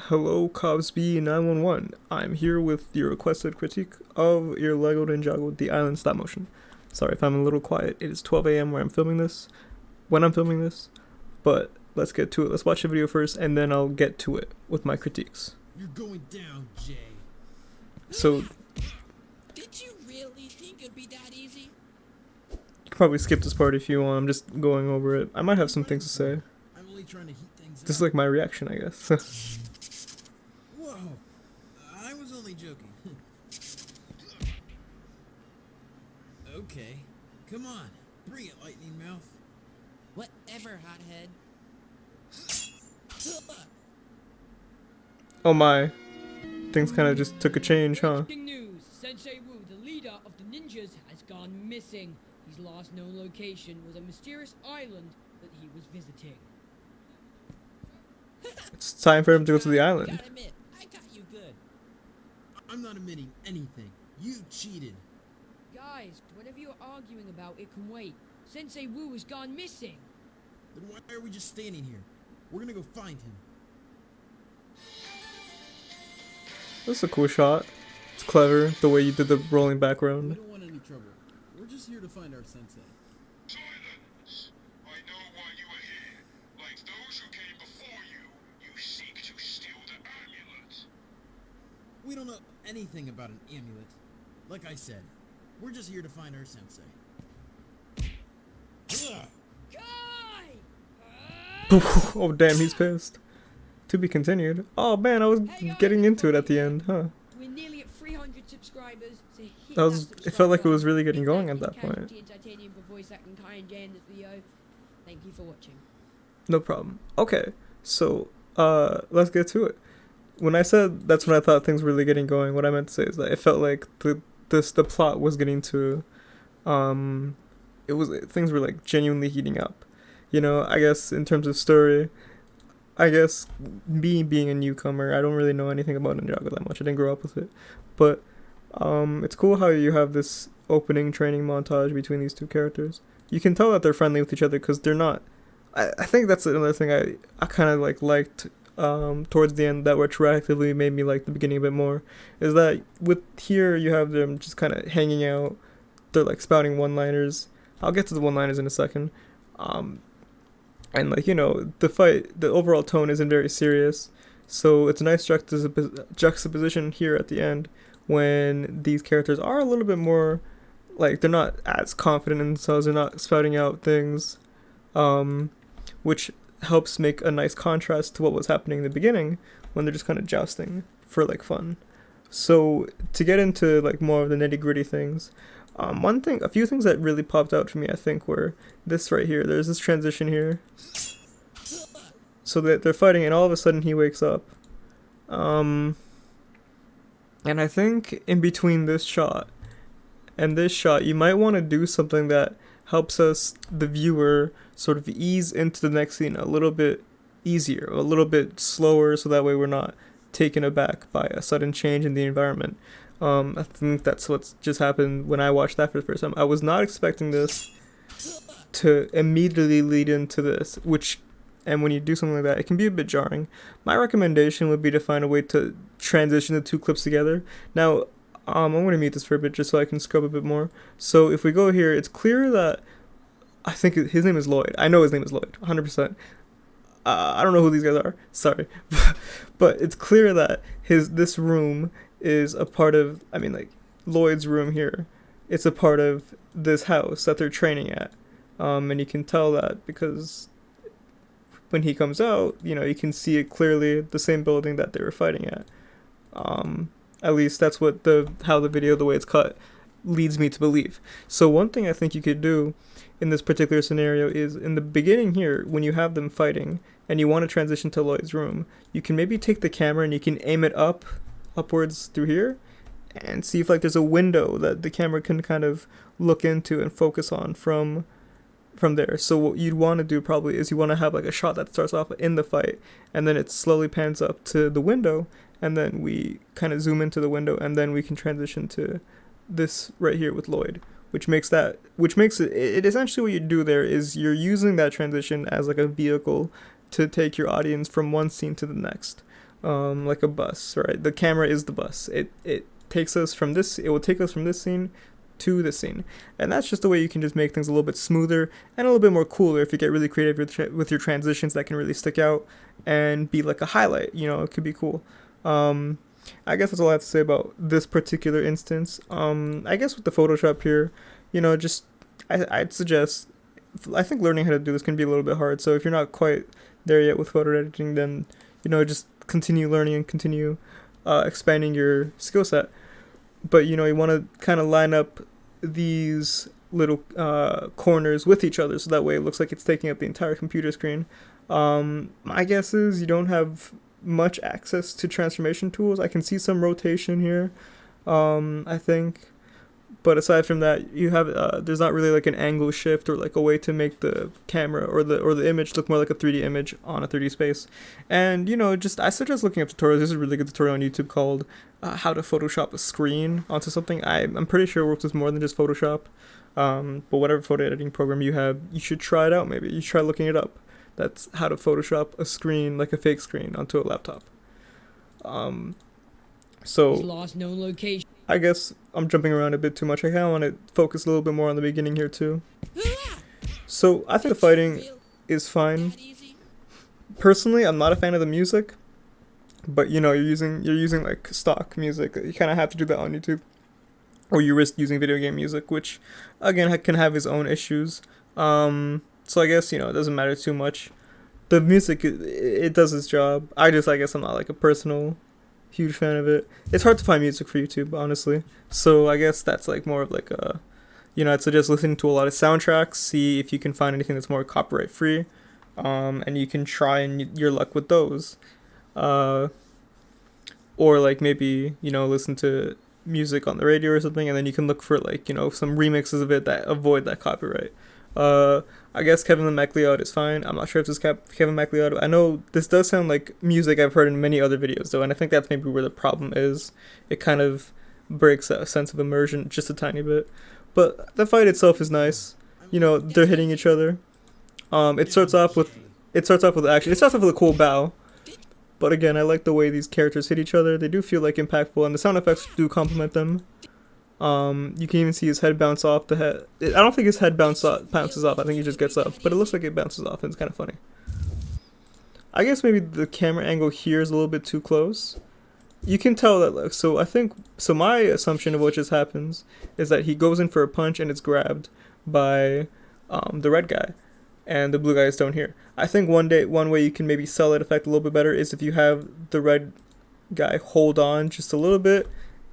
Hello, Cobsy911. I'm here with your requested critique of your Lego Ninjago The Island stop motion. Sorry if I'm a little quiet. It is 12 a.m. when I'm filming this, but let's get to it. Let's watch the video first, and then I'll get to it with my critiques. You're going down, Jay. So, Did you really think it'd be that easy? you can probably skip this part if you want. I'm just going over it. I might have some things to say. I'm only trying to heat things up. This is like my reaction, I guess. Whoa. I was only joking. Okay. Come on. Bring it, lightning mouth. Whatever, hothead. Oh my. Things kind of just took a change, huh? Breaking news. Sensei Wu, the leader of the ninjas, has gone missing. His last known location was a mysterious island that he was visiting. It's time for him to go to the island. Gotta admit, I got you good. I'm not admitting anything. You cheated. Guys, whatever you're arguing about, it can wait. Sensei Wu has gone missing. Then why are we just standing here? We're gonna go find him. This is a cool shot. It's clever, the way you did the rolling We background. don't want any trouble. We're just here to find our sensei. Silence! I know why you are here. Like those who came before you, you seek to steal the amulet. We don't know anything about an amulet. Like I said, we're just here to find our sensei. Ugh. Guy! Oh damn, he's pissed. To be continued. Oh man, I was getting into it at the end, huh? We're nearly at 300 subscribers, so hit That was. It felt like it was really getting going at that Thank point. you, Titanium, for voice acting Kai and Jay in this video. Thank you for watching. No problem. Okay, so let's get to it. When I said that's when I thought things were really getting going, what I meant to say is that it felt like the plot was getting to, things were like genuinely heating up. You know, I guess in terms of story, I guess me being a newcomer, I don't really know anything about Ninjago that much. I didn't grow up with it, but it's cool how you have this opening training montage between these two characters. You can tell that they're friendly with each other because they're not. I think that's another thing I kind of liked towards the end that retroactively made me like the beginning a bit more, is that with here you have them just kind of hanging out. They're like spouting one-liners. I'll get to the one-liners in a second. And like, you know, the overall tone isn't very serious, so it's a nice juxtaposition here at the end when these characters are a little bit more, like, they're not as confident in themselves, they're not spouting out things, which helps make a nice contrast to what was happening in the beginning when they're just kind of jousting for like fun. So to get into like more of the nitty-gritty things, a few things that really popped out for me, I think, were this right here. There's this transition here. So that they're fighting, and all of a sudden he wakes up. And I think in between this shot and this shot, you might want to do something that helps us, the viewer, sort of ease into the next scene a little bit easier, a little bit slower, so that way we're not taken aback by a sudden change in the environment. I think that's what's just happened when I watched that for the first time. I was not expecting this to immediately lead into this, and when you do something like that, it can be a bit jarring. My recommendation would be to find a way to transition the two clips together. Now, I'm going to mute this for a bit just so I can scrub a bit more. So if we go here, it's clear that, I think his name is Lloyd. I know his name is Lloyd, 100%. I don't know who these guys are, sorry. But it's clear that this room is a part of, like, Lloyd's room here. It's a part of this house that they're training at. And you can tell that because when he comes out, you know, you can see it clearly, the same building that they were fighting at. At least that's what how the video, the way it's cut, leads me to believe. So one thing I think you could do in this particular scenario is, in the beginning here, when you have them fighting and you want to transition to Lloyd's room, you can maybe take the camera and you can aim it upwards through here and see if like there's a window that the camera can kind of look into and focus on from there. So what you'd want to do probably is you want to have like a shot that starts off in the fight and then it slowly pans up to the window, and then we kind of zoom into the window, and then we can transition to this right here with Lloyd, which makes it essentially, what you do there is you're using that transition as like a vehicle to take your audience from one scene to the next. like a bus, right? The camera is the bus. It takes us from this. It will take us from this scene to this scene, and that's just the way you can just make things a little bit smoother and a little bit more cooler if you get really creative with your transitions that can really stick out and be like a highlight. It could be cool. I guess that's all I have to say about this particular instance. I guess with the Photoshop here, just I'd suggest. I think learning how to do this can be a little bit hard. So if you're not quite there yet with photo editing, then just continue learning and continue expanding your skill set. But you want to kind of line up these little corners with each other, so that way it looks like it's taking up the entire computer screen. My guess is you don't have much access to transformation tools. I can see some rotation here, I think, but aside from that, you have there's not really like an angle shift or like a way to make the camera or the image look more like a 3D image on a 3D space. And just I suggest looking up tutorials. There's a really good tutorial on YouTube called how to Photoshop a screen onto something. I'm pretty sure it works with more than just Photoshop. But whatever photo editing program you have, you should try it out. Maybe you try looking it up. That's how to Photoshop a screen, like a fake screen, onto a laptop. His So last known location. I guess I'm jumping around a bit too much. I kind of want to focus a little bit more on the beginning here too. So I think the fighting is fine. That easy? Personally, I'm not a fan of the music, but you're using like stock music. You kind of have to do that on YouTube, or you risk using video game music, which again can have its own issues. So I guess it doesn't matter too much. The music it does its job. I guess I'm not like a personal huge fan of it. It's hard to find music for YouTube, honestly. So I guess that's like more of like a, I'd suggest listening to a lot of soundtracks. See if you can find anything that's more copyright free, and you can try your luck with those. Or like maybe listen to music on the radio or something, and then you can look for like some remixes of it that avoid that copyright. I guess Kevin MacLeod is fine. I'm not sure if this is Kevin MacLeod. I know this does sound like music I've heard in many other videos though, and I think that's maybe where the problem is. It kind of breaks that sense of immersion just a tiny bit. But the fight itself is nice. They're hitting each other. It starts off with action. It starts off with a cool bow. But again, I like the way these characters hit each other. They do feel like impactful, and the sound effects do complement them. You can even see his head bounce off the head. I don't think his head bounces off. I think he just gets up, but it looks like it bounces off, and it's kind of funny. I guess maybe the camera angle here is a little bit too close. You can tell that, like, so my assumption of what just happens is that he goes in for a punch and it's grabbed by the red guy, and the blue guy is down here. I think one way you can maybe sell that effect a little bit better is if you have the red guy hold on just a little bit,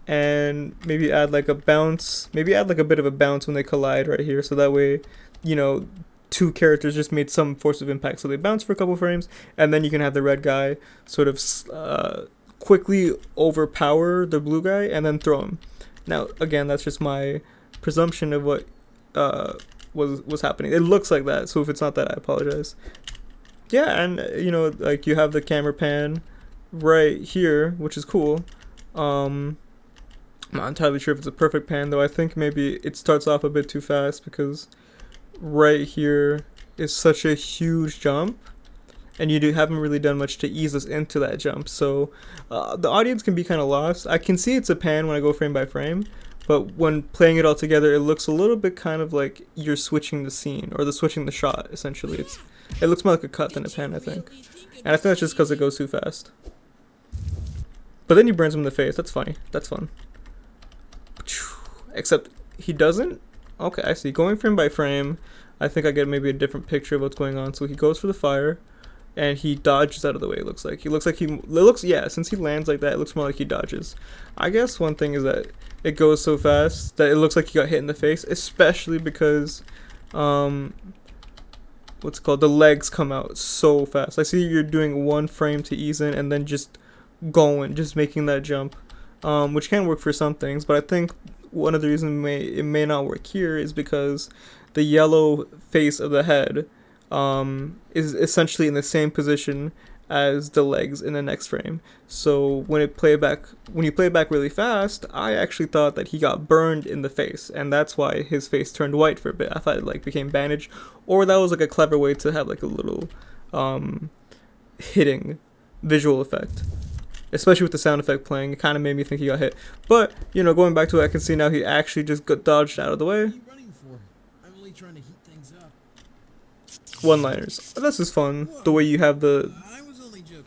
and maybe add like a bounce, maybe add like a bit of a bounce when they collide right here, so that way, two characters just made some force of impact, so they bounce for a couple frames, and then you can have the red guy sort of quickly overpower the blue guy and then throw him. Now, again, that's just my presumption of what was happening. It looks like that, so if it's not that, I apologize. Yeah, and like you have the camera pan right here, which is cool. I'm not entirely sure if it's a perfect pan, though. I think maybe it starts off a bit too fast because right here is such a huge jump, and haven't really done much to ease us into that jump. So the audience can be kind of lost. I can see it's a pan when I go frame by frame, but when playing it all together, it looks a little bit kind of like you're switching the scene or switching the shot. Essentially, it looks more like a cut than a pan, I think, and I think that's just because it goes too fast. But then he burns him in the face. That's funny. That's fun. Except he doesn't. Okay, I see. Going frame by frame, I think I get maybe a different picture of what's going on. So he goes for the fire, and he dodges out of the way. It looks like yeah. Since he lands like that, it looks more like he dodges. I guess one thing is that it goes so fast that it looks like he got hit in the face, especially because the legs come out so fast. I see you're doing one frame to ease in, and then just making that jump, which can work for some things, but I think one of the reasons it may not work here is because the yellow face of the head is essentially in the same position as the legs in the next frame. So when you play it back really fast, I actually thought that he got burned in the face, and that's why his face turned white for a bit. I thought it like became bandaged, or that was like a clever way to have like a little hitting visual effect. especially with the sound effect playing. It kind of made me think he got hit. But going back to it, I can see now he actually just got dodged out of the What are way. you running for? I'm only trying to heat things up. One-liners. This is fun. The way you have I was only joking.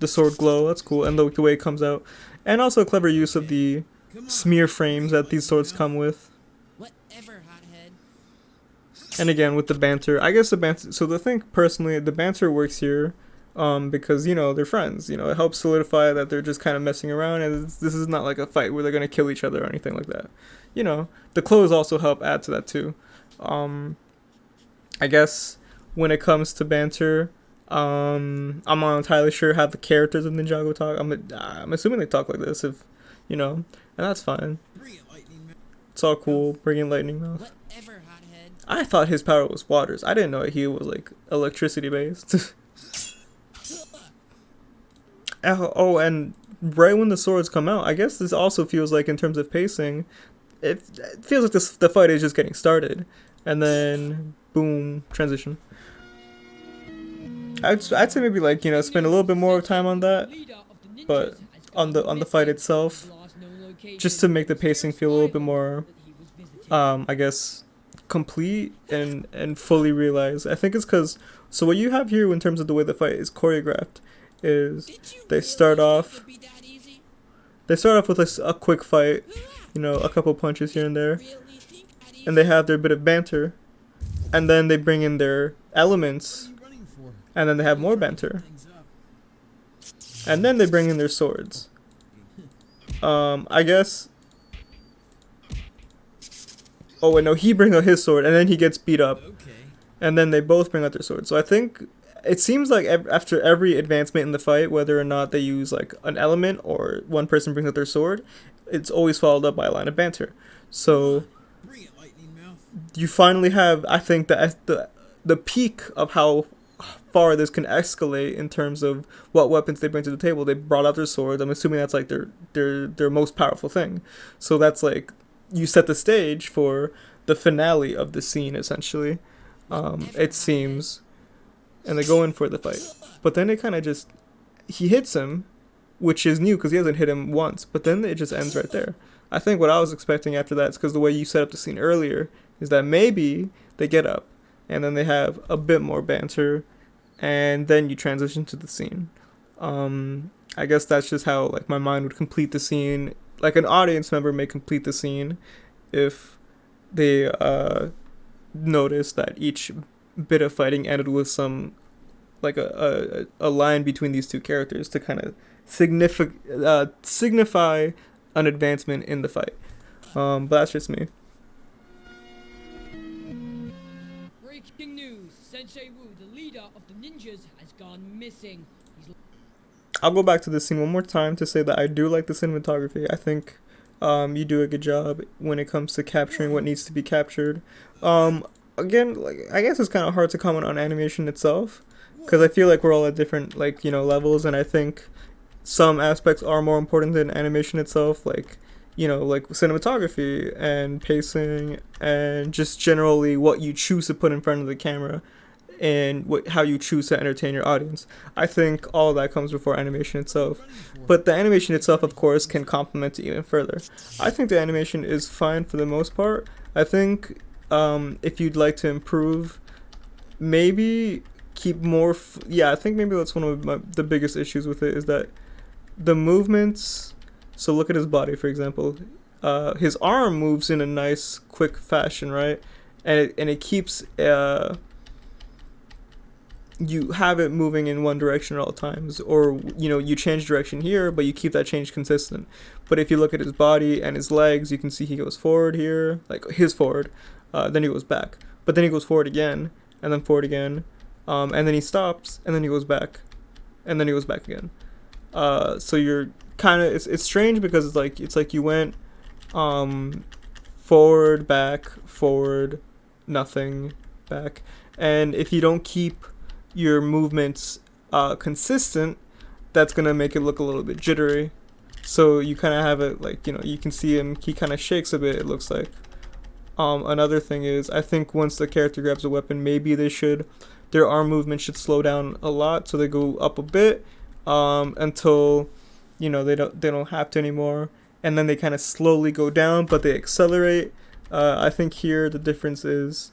the sword glow, that's cool, and the way it comes out, and also a clever use of the Come on. smear frames that these swords come with. Whatever, hothead. And again, with the banter, I guess the banter. So the thing personally, the banter works here, because they're friends. It helps solidify that they're just kind of messing around, and this is not like a fight where they're gonna kill each other or anything like that. The clothes also help add to that too. I guess when it comes to banter, I'm not entirely sure how the characters of Ninjago talk. I'm assuming they talk like this, and that's fine. Bring it, lightning man. It's all cool. Bringing lightning mouth. Whatever, hothead. I thought his power was waters. I didn't know he was like electricity based. Oh, and right when the swords come out, I guess this also feels like in terms of pacing, it feels like the fight is just getting started, and then boom, transition. I'd say maybe like spend a little bit more time on that, but on the fight itself, just to make the pacing feel a little bit more, I guess, complete and fully realized. I think it's because so what you have here in terms of the way the fight is choreographed is they start off with a quick fight, a couple punches here and there, and they have their bit of banter, and then they bring in their elements, and then they have more banter, and then they bring in their swords. I guess. Oh wait, no, he brings out his sword, and then he gets beat up, and then they both bring out their swords. So I think it seems like after every advancement in the fight, whether or not they use like an element or one person brings out their sword, it's always followed up by a line of banter. So you finally have, I think, the peak of how far this can escalate in terms of what weapons they bring to the table. They brought out their swords. I'm assuming that's like their most powerful thing. So that's like you set the stage for the finale of the scene essentially. It seems. And they go in for the fight, but then it kind of he hits him, which is new because he hasn't hit him once, but then it just ends right there. I think what I was expecting after that is because the way you set up the scene earlier is that maybe they get up and then they have a bit more banter and then you transition to the scene. I guess that's just how like my mind would complete the scene, like an audience member may complete the scene if they notice that each bit of fighting ended with some like a line between these two characters to kind of signify an advancement in the fight. But that's just me. Breaking news: Sensei Wu, the leader of the ninjas, has gone missing. I'll go back to this scene one more time to say that I do like the cinematography. I think you do a good job when it comes to capturing what needs to be captured. Again, like I guess it's kind of hard to comment on animation itself because I feel like we're all at different levels, and I think some aspects are more important than animation itself, like cinematography and pacing and just generally what you choose to put in front of the camera and how you choose to entertain your audience. I think all that comes before animation itself, but the animation itself, of course, can complement it even further. I think the animation is fine for the most part. I think if you'd like to improve, maybe keep more. I think maybe that's one of the biggest issues with it is that the movements. So look at his body, for example. His arm moves in a nice, quick fashion, right? And it keeps. You have it moving in one direction at all times, or you change direction here, but you keep that change consistent. But if you look at his body and his legs, you can see he goes forward here, like his forward. Then he goes back, but then he goes forward again, and then forward again, and then he stops, and then he goes back, and then he goes back again. So you're kind of it's strange because it's like you went forward, nothing, back, and if you don't keep your movements consistent, that's gonna make it look a little bit jittery. So you kind of have it like you can see him, he kind of shakes a bit, it looks like. Another thing is, I think once the character grabs a weapon, maybe their arm movement should slow down a lot, so they go up a bit, until they don't have to anymore, and then they kind of slowly go down, but they accelerate. I think here the difference is,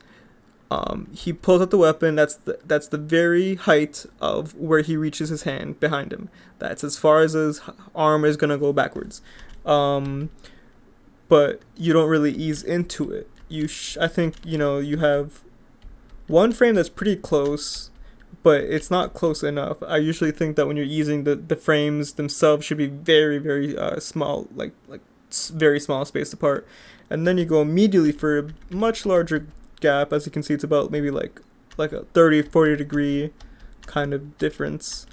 he pulls out the weapon. That's the very height of where he reaches his hand behind him. That's as far as his arm is gonna go backwards. But you don't really ease into it. I think you have one frame that's pretty close, but it's not close enough. I usually think that when you're easing, the frames themselves should be very, very small, like very small space apart, and then you go immediately for a much larger gap. As you can see, it's about maybe like a 30-40 degree kind of difference,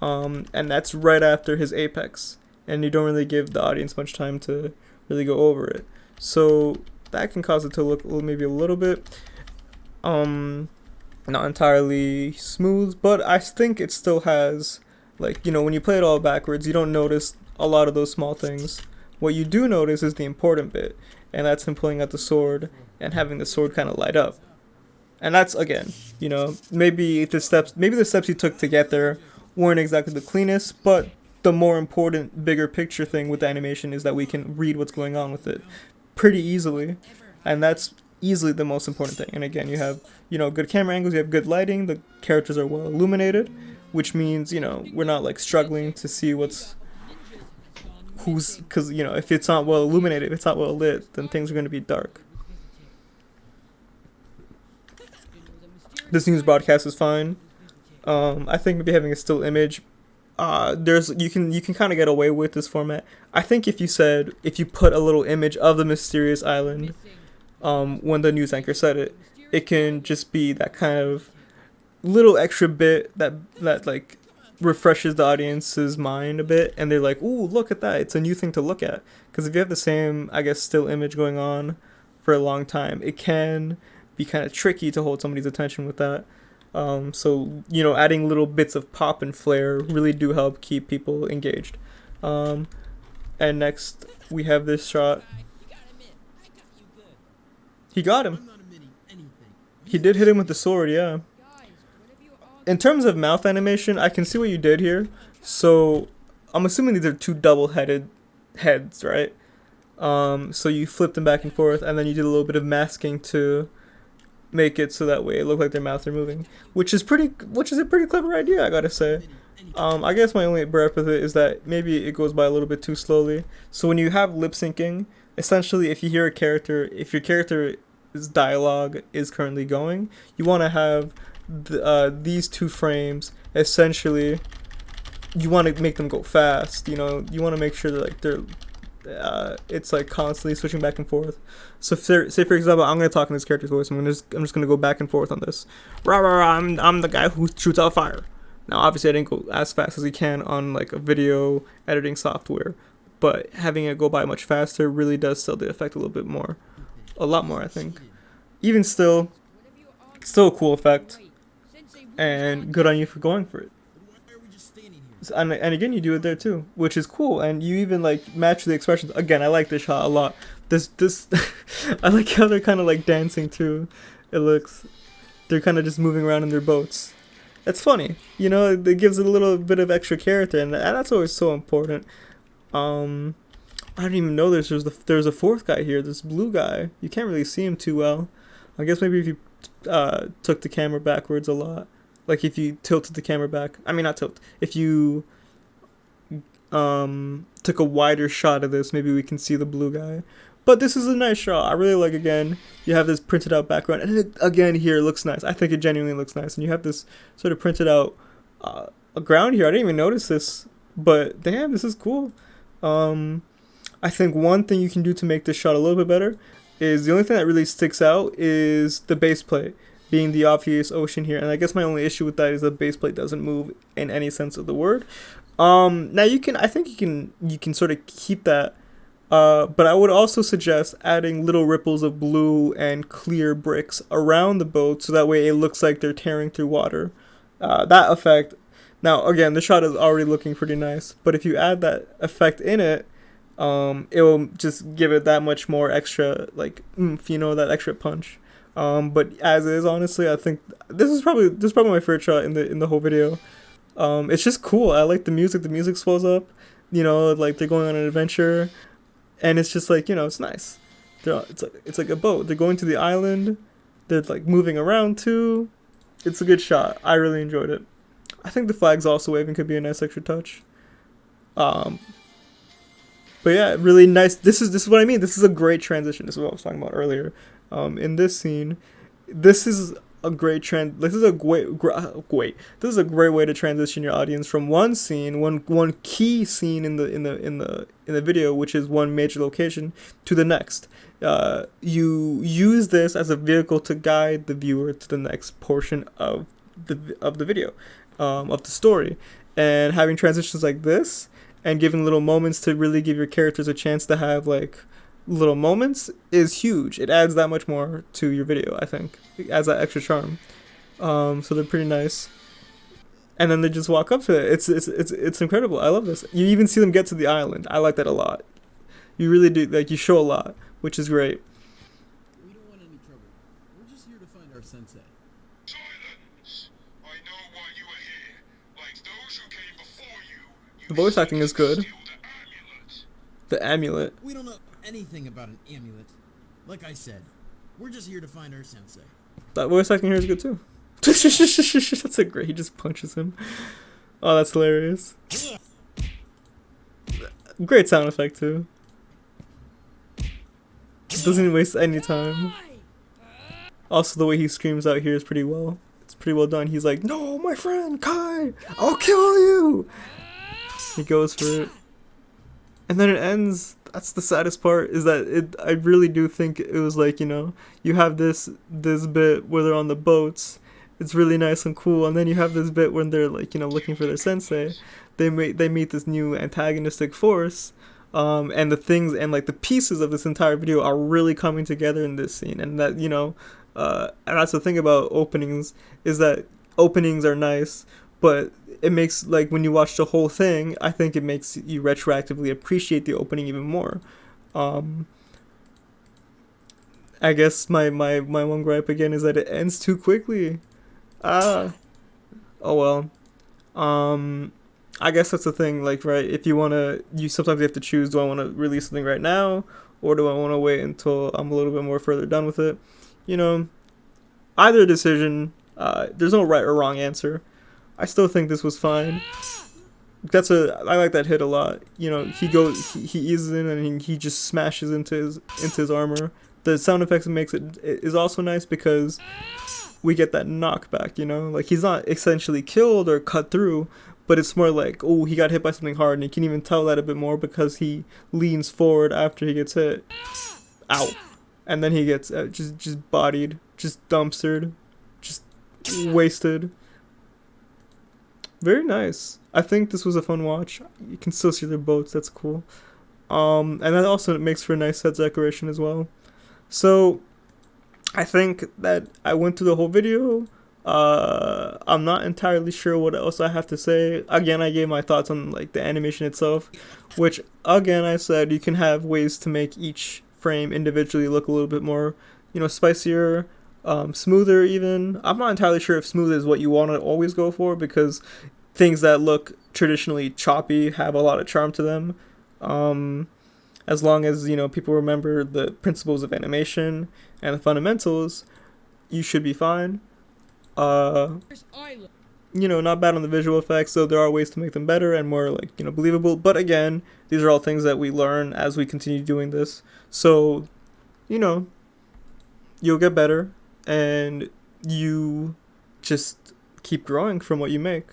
and that's right after his apex, and you don't really give the audience much time to really go over it, so that can cause it to look maybe a little bit not entirely smooth, but I think it still has, like, when you play it all backwards, you don't notice a lot of those small things. What you do notice is the important bit, and that's him pulling out the sword and having the sword kind of light up. And that's, again, maybe the steps he took to get there weren't exactly the cleanest, but the more important, bigger picture thing with the animation is that we can read what's going on with it pretty easily, and that's easily the most important thing. And again, you have good camera angles, you have good lighting, the characters are well illuminated, which means we're not like struggling to see because if it's not well illuminated, if it's not well lit, then things are going to be dark. This news broadcast is fine. I think maybe having a still image, you can kind of get away with this format. I think if you put a little image of the mysterious island, when the news anchor said it, it can just be that kind of little extra bit that like refreshes the audience's mind a bit, and they're like, "Ooh, look at that! It's a new thing to look at." Because if you have the same, I guess, still image going on for a long time, it can be kind of tricky to hold somebody's attention with that. So adding little bits of pop and flair really do help keep people engaged. And next we have this shot. He got him. He did hit him with the sword, yeah. In terms of mouth animation, I can see what you did here. So I'm assuming these are two double-headed heads, right? So you flipped them back and forth, and then you did a little bit of masking to make it so that way it looked like their mouths are moving, which is a pretty clever idea, I gotta say. I guess my only beef with it is that maybe it goes by a little bit too slowly. So when you have lip syncing, essentially, if your character's dialogue is currently going, you want to have these two frames. Essentially, you want to make them go fast. You want to make sure that it's like constantly switching back and forth. So say for example, I'm gonna talk in this character's voice. I'm just gonna go back and forth on this. Rah, rah, rah, I'm the guy who shoots out fire. Now, obviously, I didn't go as fast as you can on like a video editing software, but having it go by much faster really does sell the effect a little bit more, a lot more, I think. Even still a cool effect, and good on you for going for it. And again, you do it there too, which is cool, and you even like match the expressions. Again, I like this shot a lot. This I like how they're kind of like dancing too. They're kind of just moving around in their boats. That's funny, it gives it a little bit of extra character, and that's always so important. I didn't even know there's a fourth guy here, this blue guy. You can't really see him too well. I guess maybe if you took the camera backwards a lot, like if you tilted the camera back. I mean, not tilt. If you took a wider shot of this, maybe we can see the blue guy. But this is a nice shot. I really like, again, you have this printed out background, and it, again, here looks nice. I think it genuinely looks nice, and you have this sort of printed out ground here. I didn't even notice this, but damn, this is cool. I think one thing you can do to make this shot a little bit better is the only thing that really sticks out is the base plate being the obvious ocean here, and I guess my only issue with that is the base plate doesn't move in any sense of the word. Now you can sort of keep that. But I would also suggest adding little ripples of blue and clear bricks around the boat so that way it looks like they're tearing through water. That effect, now again, the shot is already looking pretty nice, but if you add that effect in it, it will just give it that much more extra, like, oomph, that extra punch. But as is, honestly, I think this is probably my favorite shot in the whole video. It's just cool. I like the music. The music swells up. Like they're going on an adventure, and it's just like it's nice. It's like a boat. They're going to the island. They're like moving around too. It's a good shot. I really enjoyed it. I think the flags also waving could be a nice extra touch. Um, but yeah, really nice. This is what I mean. This is a great transition. This is what I was talking about earlier. In this scene, this is a great trend. This is a great. This is a great way to transition your audience from one scene, one key scene in the video, which is one major location, to the next. You use this as a vehicle to guide the viewer to the next portion of the video, of the story, and having transitions like this and giving little moments to really give your characters a chance to have like little moments is huge. It adds that much more to your video, I think. It adds that extra charm. So they're pretty nice. And then they just walk up to it. It's incredible. I love this. You even see them get to the island. I like that a lot. You really do. Like, you show a lot, which is great. We don't want any trouble. We're just here to find our sensei. Silence! I know why you are here. Like those who came before you, The voice acting is good. steal the amulet. The amulet. We don't know anything about an amulet. Like I said, we're just here to find our sensei. That voice acting here is good too. That's a great. He just punches him. Oh, that's hilarious. Great sound effect too. Doesn't waste any time. Also, the way he screams out here is pretty well. It's pretty well done. He's like, "No, my friend Kai, I'll kill you." He goes for it, and then it ends. That's the saddest part. Is that it? I really do think it was like you have this bit where they're on the boats. It's really nice and cool, and then you have this bit when they're like looking for their sensei. They meet this new antagonistic force. And the things and like the pieces of this entire video are really coming together in this scene, and that and that's the thing about openings, is that openings are nice, but it makes, like, when you watch the whole thing, I think it makes you retroactively appreciate the opening even more. I guess my one gripe again is that it ends too quickly. Oh well. I guess that's the thing, like, right, if you sometimes have to choose, do I want to release something right now, or do I want to wait until I'm a little bit more further done with it? Either decision, there's no right or wrong answer. I still think this was fine. I like that hit a lot. He eases in and he just smashes into his armor. The sound effects it makes it is also nice because we get that knockback, like he's not essentially killed or cut through, but it's more like, oh, he got hit by something hard, and you can even tell that a bit more because he leans forward after he gets hit. Ow. And then he gets just bodied, just dumpstered, just wasted. Very nice. I think this was a fun watch. You can still see their boats, that's cool. And that also makes for a nice set decoration as well. So I think that I went through the whole video. I'm not entirely sure what else I have to say. Again, I gave my thoughts on like the animation itself, which again I said you can have ways to make each frame individually look a little bit more, spicier, smoother even. I'm not entirely sure if smooth is what you want to always go for, because things that look traditionally choppy have a lot of charm to them. As long as people remember the principles of animation and the fundamentals, you should be fine. Not bad on the visual effects, so there are ways to make them better and more like believable, but again, these are all things that we learn as we continue doing this, so you'll get better and you just keep growing from what you make.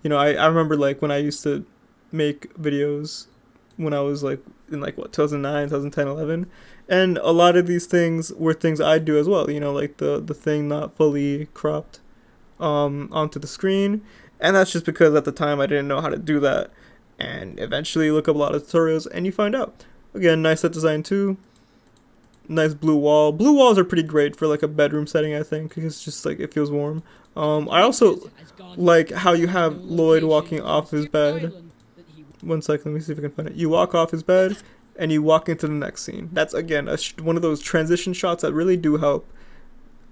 I remember like when I used to make videos when I was like in 2009, 2010, 11, and a lot of these things were things I'd do as well, like the thing not fully cropped onto the screen, and that's just because at the time I didn't know how to do that, and eventually you look up a lot of tutorials and you find out. Again, nice set design too. Nice blue wall. Blue walls are pretty great for like a bedroom setting, I think, because it's just like it feels warm. I also like how you have Lloyd walking off his bed. One second, let me see if I can find it. You walk off his bed and you walk into the next scene. That's again one of those transition shots that really do help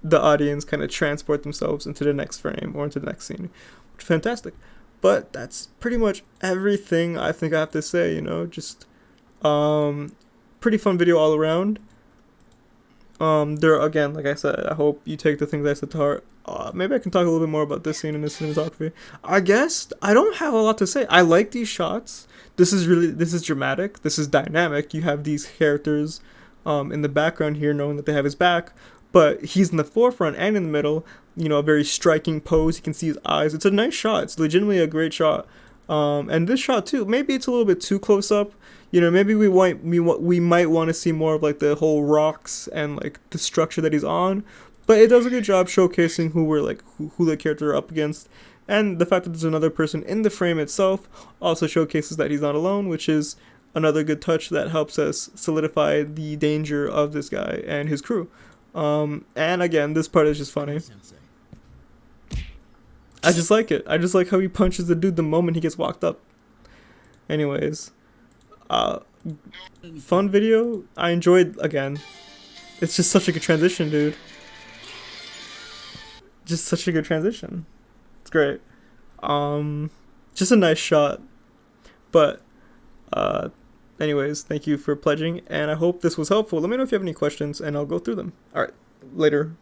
the audience kind of transport themselves into the next frame or into the next scene. Which is fantastic. But that's pretty much everything I think I have to say, just pretty fun video all around. There again, like I said, I hope you take the things I said to heart. Maybe I can talk a little bit more about this scene in the cinematography. I guess I don't have a lot to say. I like these shots. This is dramatic. This is dynamic. You have these characters, in the background here, knowing that they have his back, but he's in the forefront and in the middle. A very striking pose. You can see his eyes. It's a nice shot. It's legitimately a great shot. And this shot too. Maybe it's a little bit too close up. Maybe we might want to see more of like the whole rocks and like the structure that he's on, but it does a good job showcasing who the character are up against, and the fact that there's another person in the frame itself also showcases that he's not alone, which is another good touch that helps us solidify the danger of this guy and his crew. And again, this part is just funny. Sensei. I just like it. I just like how he punches the dude the moment he gets walked up. Anyways. Fun video. I enjoyed, again. It's just such a good transition, dude. Just such a good transition. It's great. Just a nice shot. But, anyways, thank you for pledging, and I hope this was helpful. Let me know if you have any questions, and I'll go through them. Alright, later.